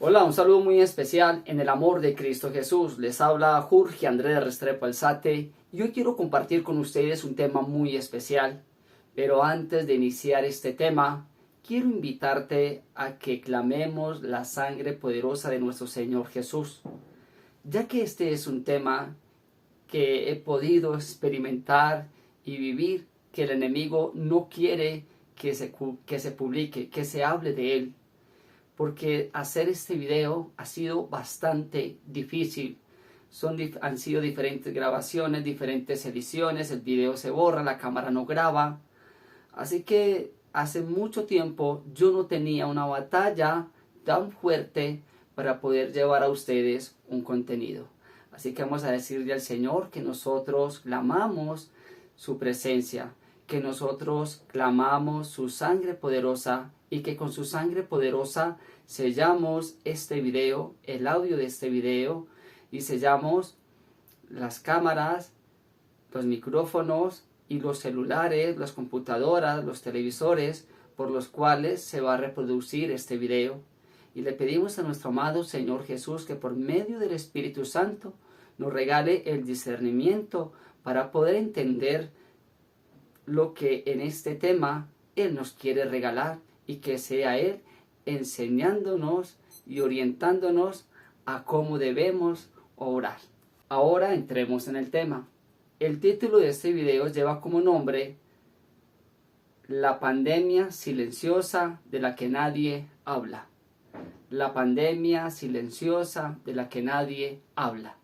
Hola, un saludo muy especial en el amor de Cristo Jesús. Les habla Jorge Andrés Restrepo Alzate y hoy quiero compartir con ustedes un tema muy especial. Pero antes de iniciar este tema, quiero invitarte a que clamemos la sangre poderosa de nuestro Señor Jesús, ya que este es un tema que he podido experimentar y vivir, que el enemigo no quiere que se publique, que se hable de él, porque hacer este video ha sido bastante difícil. Han sido diferentes grabaciones, diferentes ediciones, el video se borra, la cámara no graba. Así que hace mucho tiempo yo no tenía una batalla tan fuerte para poder llevar a ustedes un contenido. Así que vamos a decirle al Señor que nosotros clamamos su presencia, que nosotros clamamos su sangre poderosa y que con su sangre poderosa sellamos este video, el audio de este video, y sellamos las cámaras, los micrófonos y los celulares, las computadoras, los televisores por los cuales se va a reproducir este video. Y le pedimos a nuestro amado Señor Jesús que por medio del Espíritu Santo nos regale el discernimiento para poder entender lo que en este tema Él nos quiere regalar y que sea Él enseñándonos y orientándonos a cómo debemos orar. Ahora entremos en el tema. El título de este video lleva como nombre La pandemia silenciosa de la que nadie habla. La pandemia silenciosa de la que nadie habla.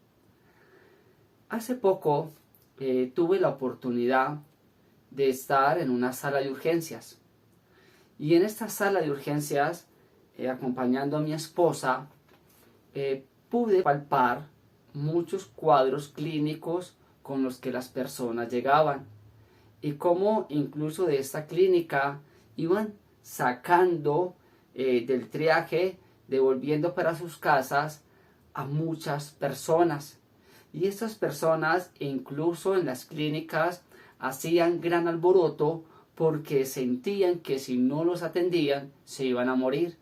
Hace poco tuve la oportunidad de estar en una sala de urgencias. Y en esta sala de urgencias, acompañando a mi esposa, pude palpar muchos cuadros clínicos con los que las personas llegaban. Y cómo incluso de esta clínica iban sacando del triaje, devolviendo para sus casas a muchas personas. Y estas personas, incluso en las clínicas, hacían gran alboroto porque sentían que si no los atendían se iban a morir.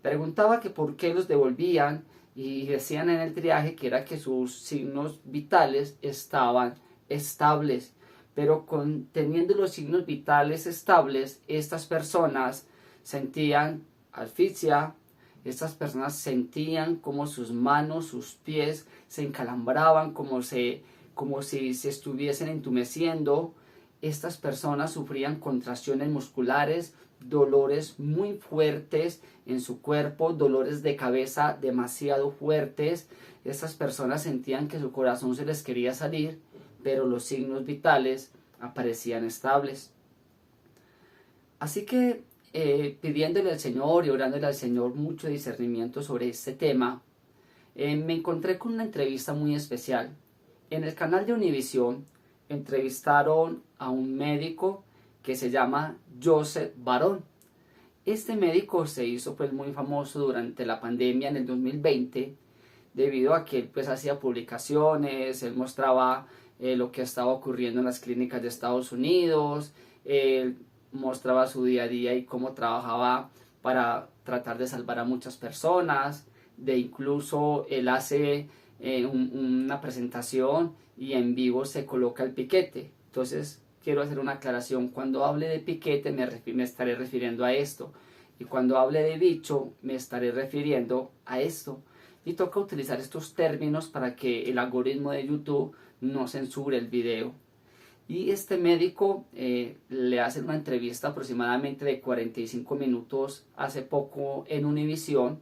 Preguntaba que por qué los devolvían y decían en el triaje que era que sus signos vitales estaban estables. Pero teniendo los signos vitales estables, estas personas sentían asfixia, estas personas sentían como sus manos, sus pies se encalambraban, como si se estuviesen entumeciendo. Estas personas sufrían contracciones musculares, dolores muy fuertes en su cuerpo, dolores de cabeza demasiado fuertes. Estas personas sentían que su corazón se les quería salir, pero los signos vitales aparecían estables. Así que pidiéndole al Señor y orándole al Señor mucho discernimiento sobre este tema, me encontré con una entrevista muy especial. En el canal de Univisión entrevistaron a un médico que se llama Joseph Barón. Este médico se hizo muy famoso durante la pandemia en el 2020 debido a que él hacía publicaciones, él mostraba lo que estaba ocurriendo en las clínicas de Estados Unidos, él mostraba su día a día y cómo trabajaba para tratar de salvar a muchas personas. Incluso él hace una presentación y en vivo se coloca el piquete. Entonces quiero hacer una aclaración: cuando hable de piquete me estaré refiriendo a esto, y cuando hable de bicho me estaré refiriendo a esto. Y toca utilizar estos términos para que el algoritmo de YouTube no censure el video. Y este médico le hace una entrevista aproximadamente de 45 minutos hace poco en Univisión.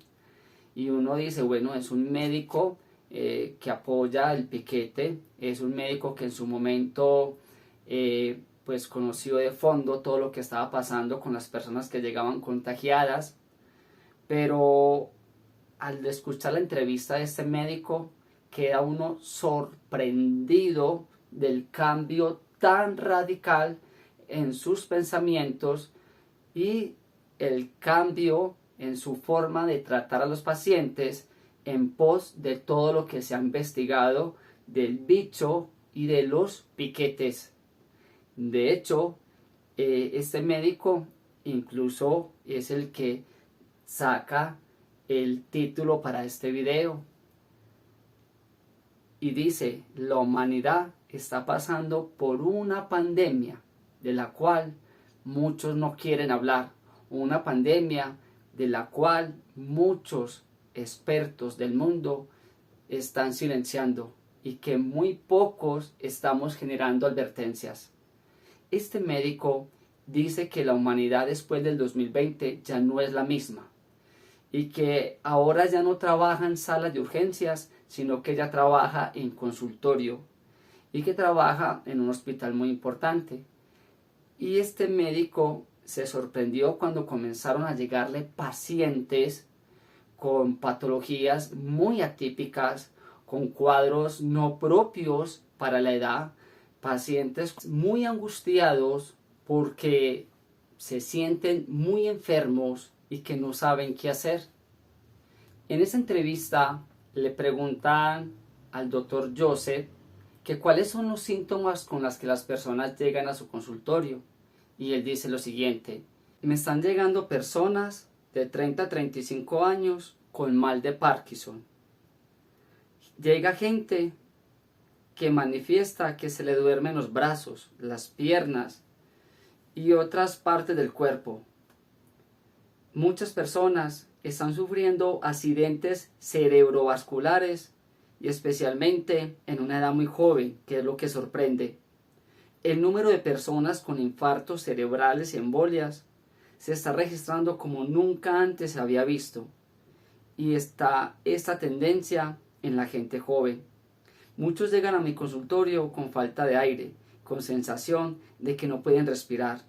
Y uno dice, bueno, es un médico que apoya el piquete, es un médico que en su momento conoció de fondo todo lo que estaba pasando con las personas que llegaban contagiadas. Pero al escuchar la entrevista de este médico, queda uno sorprendido del cambio tan radical en sus pensamientos y el cambio en su forma de tratar a los pacientes en pos de todo lo que se ha investigado del bicho y de los piquetes. De hecho, este médico incluso es el que saca el título para este video. Y dice, la humanidad está pasando por una pandemia de la cual muchos no quieren hablar. Una pandemia de la cual muchos expertos del mundo están silenciando y que muy pocos estamos generando advertencias. Este médico dice que la humanidad después del 2020 ya no es la misma y que ahora ya no trabaja en salas de urgencias, sino que ya trabaja en consultorio y que trabaja en un hospital muy importante. Y este médico se sorprendió cuando comenzaron a llegarle pacientes con patologías muy atípicas, con cuadros no propios para la edad, pacientes muy angustiados porque se sienten muy enfermos y que no saben qué hacer. En esa entrevista le preguntan al doctor Joseph que cuáles son los síntomas con los que las personas llegan a su consultorio. Y él dice lo siguiente: me están llegando personas de 30 a 35 años con mal de Parkinson. Llega gente que manifiesta que se le duermen los brazos, las piernas y otras partes del cuerpo. Muchas personas están sufriendo accidentes cerebrovasculares y especialmente en una edad muy joven, que es lo que sorprende. El número de personas con infartos cerebrales y embolias se está registrando como nunca antes se había visto. Y está esta tendencia en la gente joven. Muchos llegan a mi consultorio con falta de aire, con sensación de que no pueden respirar.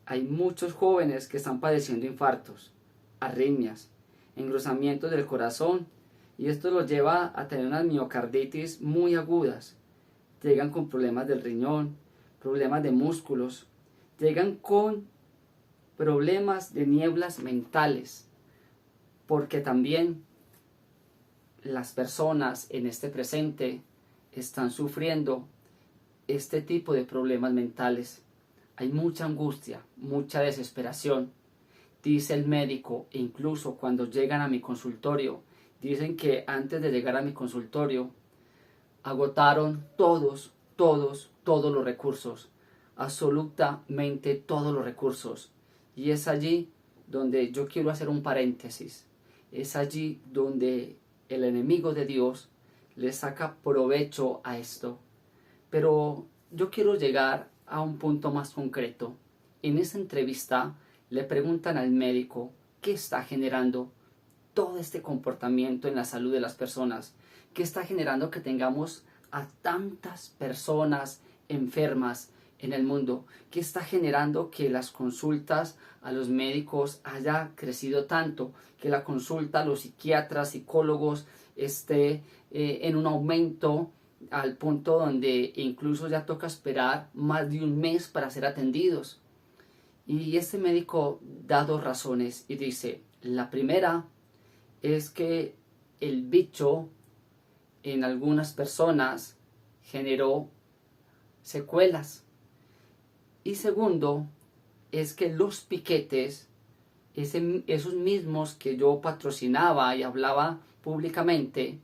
Hay muchos jóvenes que están padeciendo infartos, arritmias, engrosamientos del corazón, y esto los lleva a tener unas miocarditis muy agudas. Llegan con problemas del riñón, problemas de músculos, llegan con problemas de nieblas mentales, porque también las personas en este presente están sufriendo este tipo de problemas mentales. Hay mucha angustia, mucha desesperación. Dice el médico, e incluso cuando llegan a mi consultorio, dicen que antes de llegar a mi consultorio agotaron todos los recursos, absolutamente todos los recursos. Y es allí donde yo quiero hacer un paréntesis. Es allí donde el enemigo de Dios le saca provecho a esto. Pero yo quiero llegar a un punto más concreto. En esa entrevista le preguntan al médico qué está generando todo este comportamiento en la salud de las personas, qué está generando que tengamos a tantas personas enfermas en el mundo, qué está generando que las consultas a los médicos haya crecido tanto, que la consulta a los psiquiatras, psicólogos esté en un aumento al punto donde incluso ya toca esperar más de un mes para ser atendidos. Y este médico da dos razones y dice: la primera es que el bicho en algunas personas generó secuelas. Y segundo, es que los piquetes, esos mismos que yo patrocinaba y hablaba públicamente,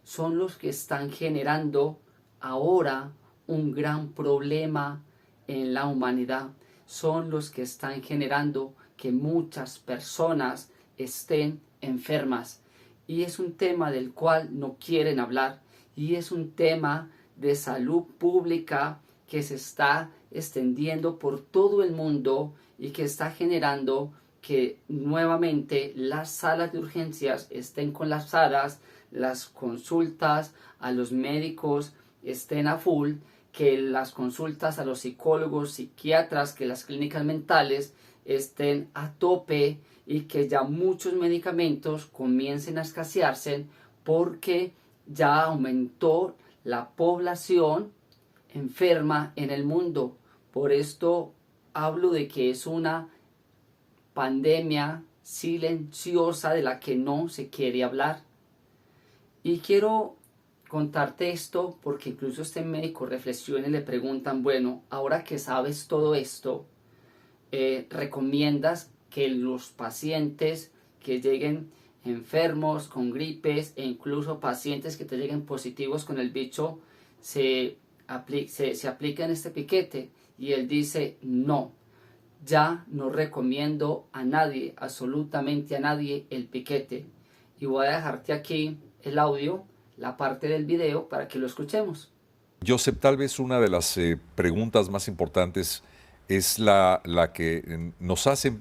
son los que están generando ahora un gran problema en la humanidad. Son los que están generando que muchas personas estén enfermas. Y es un tema del cual no quieren hablar. Y es un tema de salud pública que se está extendiendo por todo el mundo y que está generando que nuevamente las salas de urgencias estén colapsadas, las consultas a los médicos estén a full, que las consultas a los psicólogos, psiquiatras, que las clínicas mentales estén a tope y que ya muchos medicamentos comiencen a escasearse porque ya aumentó la población enferma en el mundo. Por esto hablo de que es una pandemia silenciosa de la que no se quiere hablar. Y quiero contarte esto porque incluso este médico reflexiona y le preguntan: bueno, ahora que sabes todo esto, ¿recomiendas que los pacientes que lleguen enfermos con gripes e incluso pacientes que te lleguen positivos con el bicho se aplican este piquete. Y él dice: no, ya no recomiendo a nadie, absolutamente a nadie, el piquete. Y voy a dejarte aquí el audio, la parte del video, para que lo escuchemos. Joseph, tal vez una de las preguntas más importantes es la que nos hacen.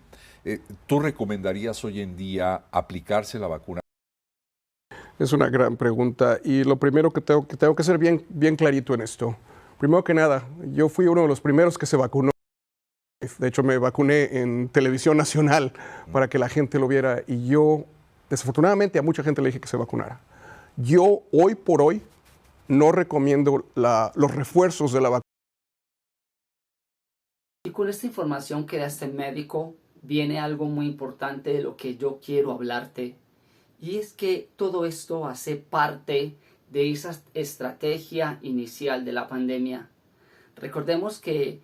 ¿Tú recomendarías hoy en día aplicarse la vacuna? Es una gran pregunta y lo primero que tengo que ser bien clarito en esto. Primero que nada, yo fui uno de los primeros que se vacunó. De hecho, me vacuné en televisión nacional para que la gente lo viera y yo, desafortunadamente, a mucha gente le dije que se vacunara. Yo, hoy por hoy, no recomiendo los refuerzos de la vacuna. Y con esta información que da este médico, viene algo muy importante de lo que yo quiero hablarte. Y es que todo esto hace parte de esa estrategia inicial de la pandemia. Recordemos que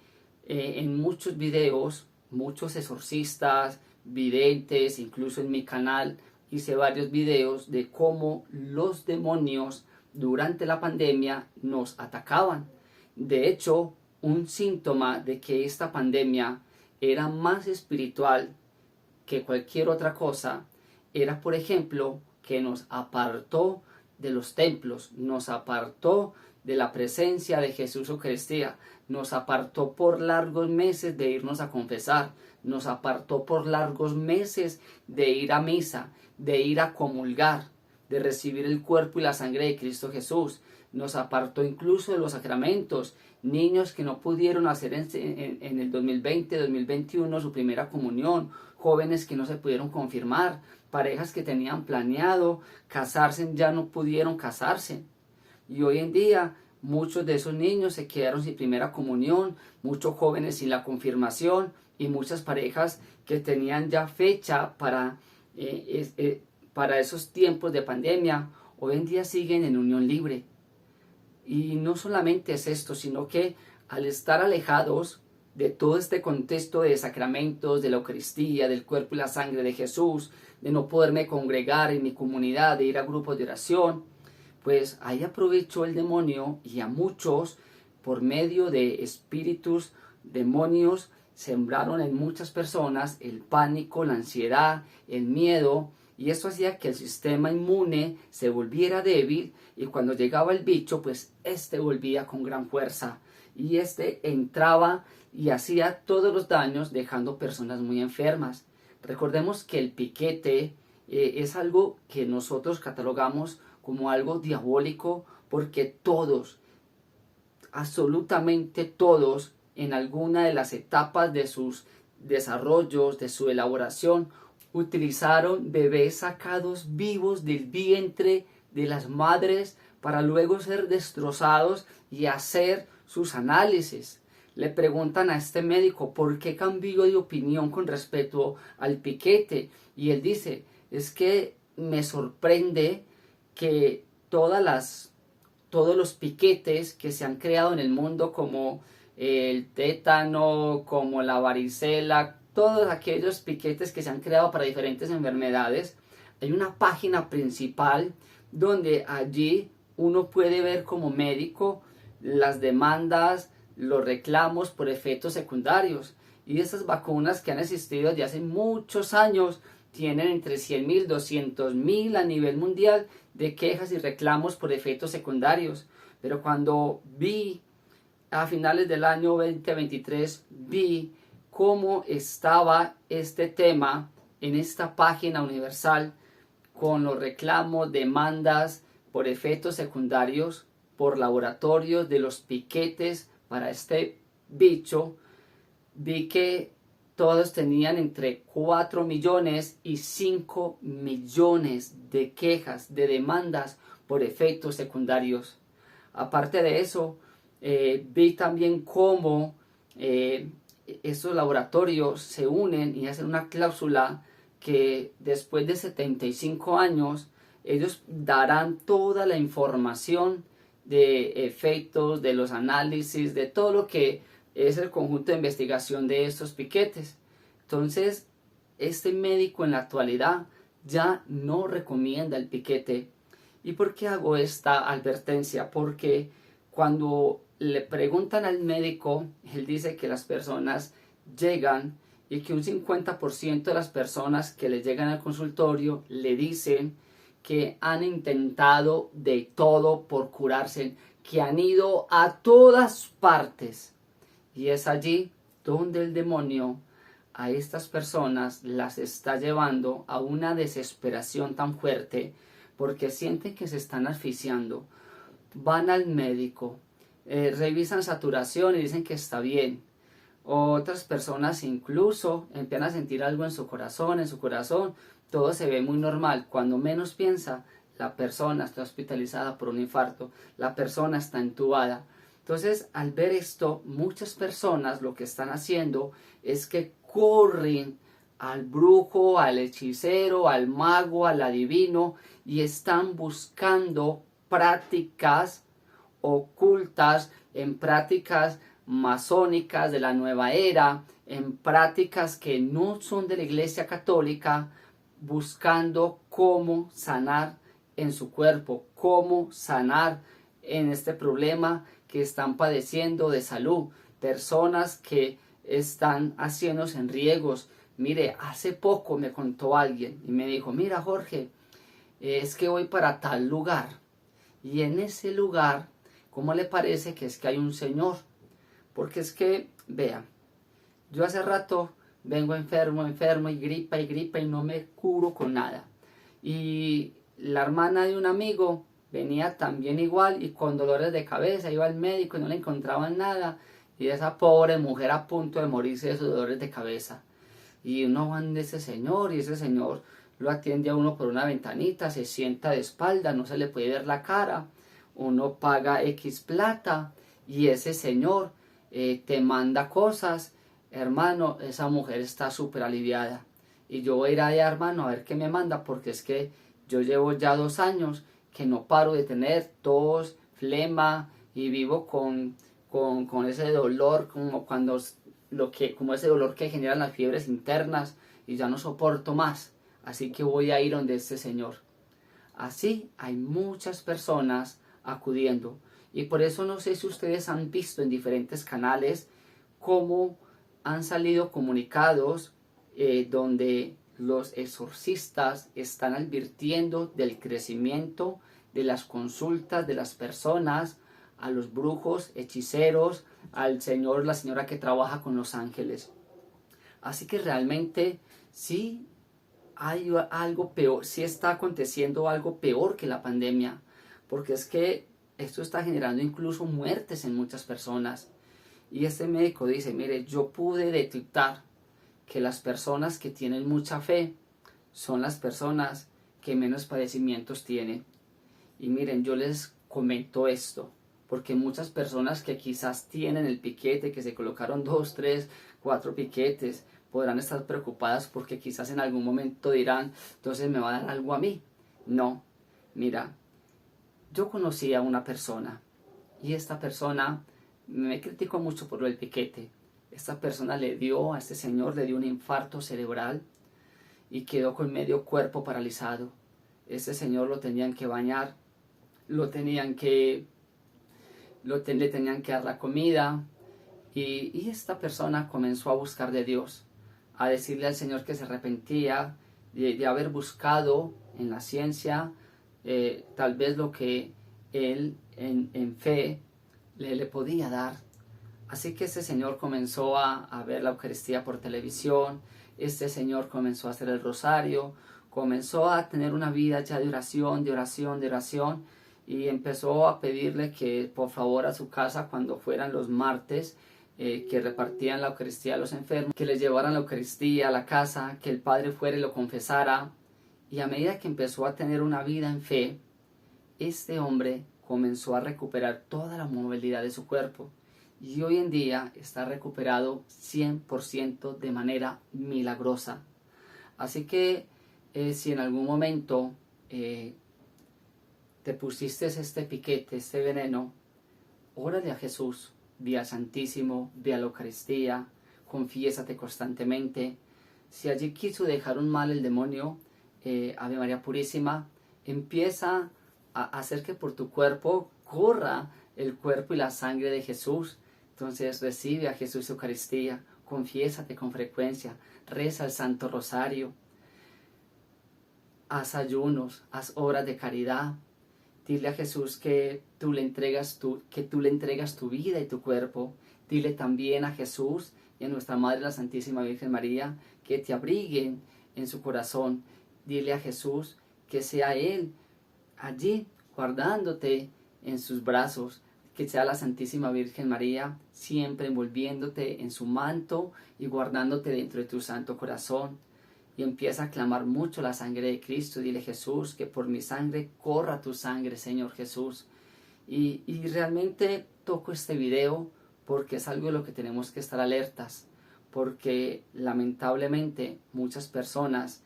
en muchos videos, muchos exorcistas, videntes, incluso en mi canal hice varios videos de cómo los demonios durante la pandemia nos atacaban. De hecho, un síntoma de que esta pandemia era más espiritual que cualquier otra cosa era, por ejemplo, que nos apartó de los templos, nos apartó de la presencia de Jesús Eucaristía, nos apartó por largos meses de irnos a confesar, nos apartó por largos meses de ir a misa, de ir a comulgar, de recibir el cuerpo y la sangre de Cristo Jesús, nos apartó incluso de los sacramentos, niños que no pudieron hacer en el 2020, 2021 su primera comunión, jóvenes que no se pudieron confirmar, parejas que tenían planeado casarse ya no pudieron casarse. Y hoy en día muchos de esos niños se quedaron sin primera comunión, muchos jóvenes sin la confirmación y muchas parejas que tenían ya fecha para esos tiempos de pandemia, hoy en día siguen en unión libre. Y no solamente es esto, sino que al estar alejados de todo este contexto de sacramentos, de la Eucaristía, del cuerpo y la sangre de Jesús, de no poderme congregar en mi comunidad, de ir a grupos de oración, pues ahí aprovechó el demonio y a muchos, por medio de espíritus, demonios, sembraron en muchas personas el pánico, la ansiedad, el miedo, y esto hacía que el sistema inmune se volviera débil y cuando llegaba el bicho, pues este volvía con gran fuerza y este entraba y hacía todos los daños dejando personas muy enfermas. Recordemos que el piquete es algo que nosotros catalogamos como algo diabólico porque todos, absolutamente todos, en alguna de las etapas de sus desarrollos, de su elaboración, utilizaron bebés sacados vivos del vientre de las madres para luego ser destrozados y hacer sus análisis. Le preguntan a este médico por qué cambió de opinión con respecto al piquete y él dice: es que me sorprende que todos los piquetes que se han creado en el mundo, como el tétano, como la varicela, todos aquellos piquetes que se han creado para diferentes enfermedades, hay una página principal donde allí uno puede ver como médico las demandas, los reclamos por efectos secundarios. Y esas vacunas que han existido desde hace muchos años tienen entre 100.000, 200.000 a nivel mundial de quejas y reclamos por efectos secundarios. Pero cuando vi a finales del año 2023, vi cómo estaba este tema en esta página universal con los reclamos, demandas por efectos secundarios, por laboratorios de los piquetes para este bicho, vi que todos tenían entre 4 millones y 5 millones de quejas, de demandas por efectos secundarios. Aparte de eso, vi también cómo estos laboratorios se unen y hacen una cláusula que después de 75 años ellos darán toda la información de efectos, de los análisis, de todo lo que es el conjunto de investigación de estos piquetes. Entonces, este médico en la actualidad ya no recomienda el piquete. ¿Y por qué hago esta advertencia? Porque cuando le preguntan al médico, él dice que las personas llegan y que un 50% de las personas que le llegan al consultorio le dicen que han intentado de todo por curarse, que han ido a todas partes. Y es allí donde el demonio a estas personas las está llevando a una desesperación tan fuerte porque sienten que se están asfixiando. Van al médico, revisan saturación y dicen que está bien. Otras personas incluso empiezan a sentir algo en su corazón, todo se ve muy normal. Cuando menos piensa, la persona está hospitalizada por un infarto, la persona está entubada. Entonces, al ver esto, muchas personas lo que están haciendo es que corren al brujo, al hechicero, al mago, al adivino y están buscando prácticas ocultas, en prácticas masónicas de la nueva era, en prácticas que no son de la Iglesia Católica, buscando cómo sanar en su cuerpo, cómo sanar en este problema que están padeciendo de salud. Personas que están haciéndose en riegos. Mire, hace poco me contó alguien y me dijo, mira Jorge, es que voy para tal lugar y en ese lugar, ¿cómo le parece que es que hay un señor? Porque es que, vea, yo hace rato vengo enfermo y gripa y no me curo con nada. Y la hermana de un amigo venía también igual y con dolores de cabeza, iba al médico y no le encontraban nada. Y esa pobre mujer a punto de morirse de sus dolores de cabeza. Y uno va de ese señor y ese señor lo atiende a uno por una ventanita, se sienta de espalda, no se le puede ver la cara. Uno paga X plata y ese señor te manda cosas. Hermano, esa mujer está súper aliviada. Y yo voy a ir allá, hermano, a ver qué me manda, porque es que yo llevo ya 2 años que no paro de tener tos, flema y vivo con ese dolor, como ese dolor que generan las fiebres internas y ya no soporto más. Así que voy a ir donde este señor. Así hay muchas personas acudiendo. Y por eso no sé si ustedes han visto en diferentes canales cómo han salido comunicados donde los exorcistas están advirtiendo del crecimiento de las consultas de las personas, a los brujos, hechiceros, al señor, la señora que trabaja con los ángeles. Así que realmente sí hay algo peor, sí está aconteciendo algo peor que la pandemia, porque es que esto está generando incluso muertes en muchas personas. Y este médico dice, mire, yo pude detectar que las personas que tienen mucha fe son las personas que menos padecimientos tienen. Y miren, yo les comento esto, porque muchas personas que quizás tienen el piquete, que se colocaron 2, 3, 4 piquetes, podrán estar preocupadas porque quizás en algún momento dirán, entonces me va a dar algo a mí. No, mira, yo conocí a una persona y esta persona me criticó mucho por lo del piquete. Esta persona le dio a este señor, le dio un infarto cerebral y quedó con medio cuerpo paralizado. Este señor lo tenían que bañar, le tenían que dar la comida y esta persona comenzó a buscar de Dios, a decirle al Señor que se arrepentía de haber buscado en la ciencia tal vez lo que él en fe le podía dar. Así que este señor comenzó a ver la Eucaristía por televisión, este señor comenzó a hacer el rosario, comenzó a tener una vida ya de oración, y empezó a pedirle que por favor a su casa cuando fueran los martes, que repartían la Eucaristía a los enfermos, que les llevaran la Eucaristía a la casa, que el Padre fuera y lo confesara. Y a medida que empezó a tener una vida en fe, este hombre comenzó a recuperar toda la movilidad de su cuerpo. Y hoy en día está recuperado 100% de manera milagrosa. Así que si en algún momento te pusiste este piquete, este veneno, órale a Jesús, ve al Santísimo, ve a la Eucaristía, confiésate constantemente. Si allí quiso dejar un mal el demonio, Ave María Purísima, empieza a hacer que por tu cuerpo corra el cuerpo y la sangre de Jesús. Entonces recibe a Jesús Eucaristía, confiésate con frecuencia, reza el Santo Rosario, haz ayunos, haz obras de caridad. Dile a Jesús que tú le entregas tu vida y tu cuerpo. Dile también a Jesús y a nuestra Madre la Santísima Virgen María que te abriguen en su corazón. Dile a Jesús que sea Él allí guardándote en sus brazos, que sea la Santísima Virgen María siempre envolviéndote en su manto y guardándote dentro de tu santo corazón. Y empieza a clamar mucho la sangre de Cristo. Dile, Jesús, que por mi sangre corra tu sangre, Señor Jesús. Y realmente toco este video porque es algo de lo que tenemos que estar alertas, porque lamentablemente muchas personas,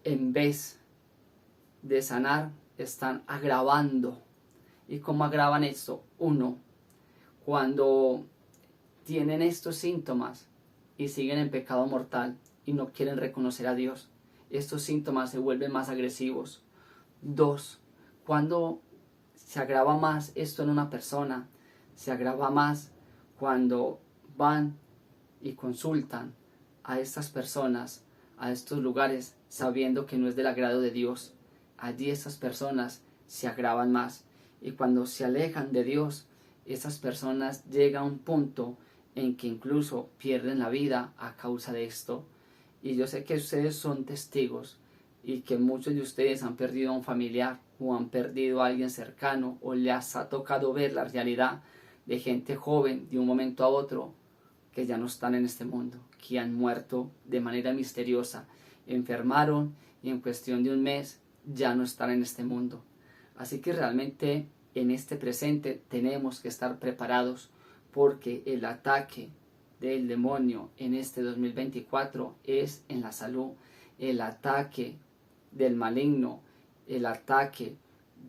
en vez de sanar, están agravando. ¿Y cómo agravan esto? Uno, cuando tienen estos síntomas y siguen en pecado mortal y no quieren reconocer a Dios, estos síntomas se vuelven más agresivos. Dos, cuando se agrava más esto en una persona, se agrava más cuando van y consultan a estas personas, a estos lugares, sabiendo que no es del agrado de Dios. Allí estas personas se agravan más. Y cuando se alejan de Dios, esas personas llegan a un punto en que incluso pierden la vida a causa de esto. Y yo sé que ustedes son testigos y que muchos de ustedes han perdido a un familiar o han perdido a alguien cercano o les ha tocado ver la realidad de gente joven de un momento a otro que ya no están en este mundo, que han muerto de manera misteriosa, enfermaron y en cuestión de un mes ya no están en este mundo. Así que realmente en este presente tenemos que estar preparados porque el ataque del demonio en este 2024 es en la salud. El ataque del maligno, el ataque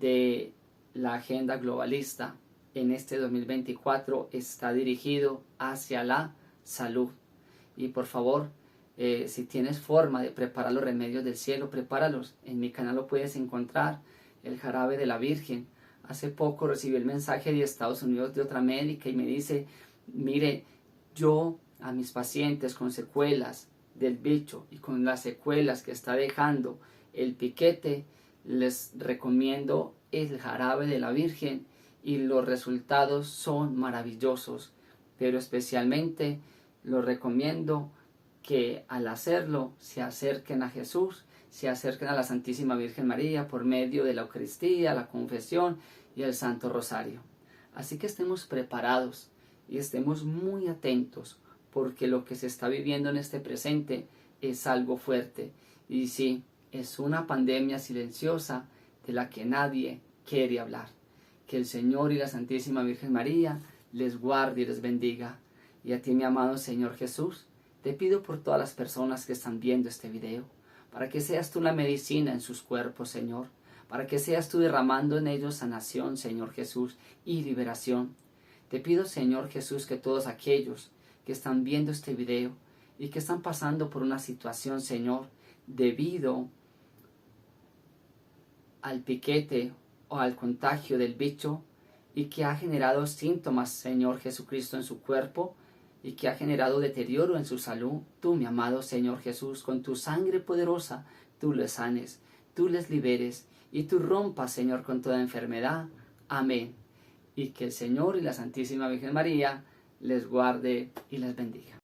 de la agenda globalista en este 2024 está dirigido hacia la salud. Y por favor, si tienes forma de preparar los remedios del cielo, prepáralos. En mi canal lo puedes encontrar, el jarabe de la Virgen. Hace poco recibí el mensaje de Estados Unidos de otra médica y me dice, mire, yo a mis pacientes con secuelas del bicho y con las secuelas que está dejando el piquete, les recomiendo el jarabe de la Virgen y los resultados son maravillosos, pero especialmente los recomiendo que al hacerlo se acerquen a Jesús, se acerquen a la Santísima Virgen María por medio de la Eucaristía, la confesión y el Santo Rosario. Así que estemos preparados y estemos muy atentos porque lo que se está viviendo en este presente es algo fuerte. Y sí, es una pandemia silenciosa de la que nadie quiere hablar. Que el Señor y la Santísima Virgen María les guarde y les bendiga. Y a ti, mi amado Señor Jesús, te pido por todas las personas que están viendo este video, para que seas tú la medicina en sus cuerpos, Señor, para que seas tú derramando en ellos sanación, Señor Jesús, y liberación. Te pido, Señor Jesús, que todos aquellos que están viendo este video y que están pasando por una situación, Señor, debido al piquete o al contagio del bicho y que ha generado síntomas, Señor Jesucristo, en su cuerpo y que ha generado deterioro en su salud, tú, mi amado Señor Jesús, con tu sangre poderosa, tú les sanes, tú les liberes y tú rompas, Señor, con toda enfermedad. Amén. Y que el Señor y la Santísima Virgen María les guarde y les bendiga.